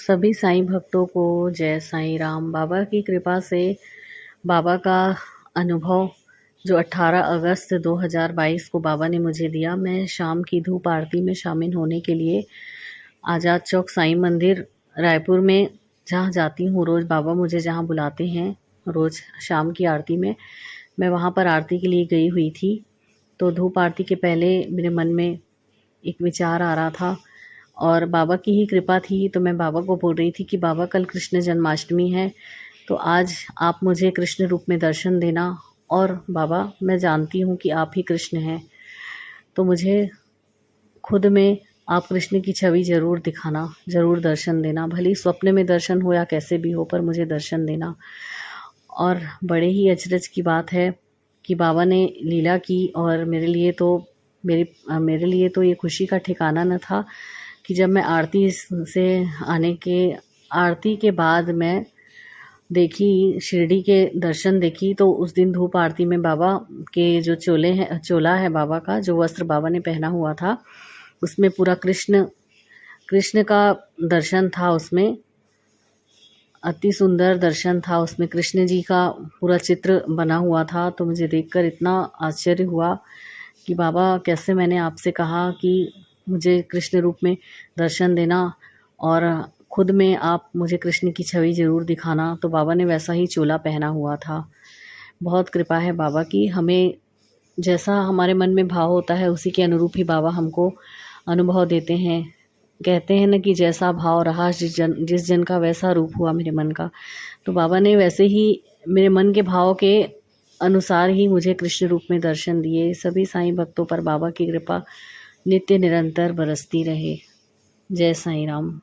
सभी साईं भक्तों को जय साईं राम। बाबा की कृपा से बाबा का अनुभव जो 18 अगस्त 2022 को बाबा ने मुझे दिया, मैं शाम की धूप आरती में शामिल होने के लिए आज़ाद चौक साईं मंदिर रायपुर में जहाँ जाती हूँ रोज़, बाबा मुझे जहाँ बुलाते हैं रोज़ शाम की आरती में, मैं वहाँ पर आरती के लिए गई हुई थी। तो धूप आरती के पहले मेरे मन में एक विचार आ रहा था और बाबा की ही कृपा थी, तो मैं बाबा को बोल रही थी कि बाबा कल कृष्ण जन्माष्टमी है, तो आज आप मुझे कृष्ण रूप में दर्शन देना। और बाबा मैं जानती हूँ कि आप ही कृष्ण हैं, तो मुझे खुद में आप कृष्ण की छवि ज़रूर दिखाना, ज़रूर दर्शन देना, भले ही स्वप्न में दर्शन हो या कैसे भी हो, पर मुझे दर्शन देना। और बड़े ही अचरज की बात है कि बाबा ने लीला की और मेरे लिए तो ये खुशी का ठिकाना न था कि जब मैं आरती के बाद मैं देखी शिरडी के दर्शन देखी, तो उस दिन धूप आरती में बाबा के जो चोला है बाबा का, जो वस्त्र बाबा ने पहना हुआ था, उसमें पूरा कृष्ण का दर्शन था। उसमें अति सुंदर दर्शन था, उसमें कृष्ण जी का पूरा चित्र बना हुआ था। तो मुझे देखकर इतना आश्चर्य हुआ कि बाबा कैसे, मैंने आपसे कहा कि मुझे कृष्ण रूप में दर्शन देना और खुद में आप मुझे कृष्ण की छवि ज़रूर दिखाना, तो बाबा ने वैसा ही चोला पहना हुआ था। बहुत कृपा है बाबा की, हमें जैसा हमारे मन में भाव होता है उसी के अनुरूप ही बाबा हमको अनुभव देते हैं। कहते हैं ना कि जैसा भाव रहा जिस जन का वैसा रूप हुआ मेरे मन का। तो बाबा ने वैसे ही मेरे मन के भाव के अनुसार ही मुझे कृष्ण रूप में दर्शन दिए। सभी साईं भक्तों पर बाबा की कृपा नित्य निरंतर बरसती रहे। जय साईं राम।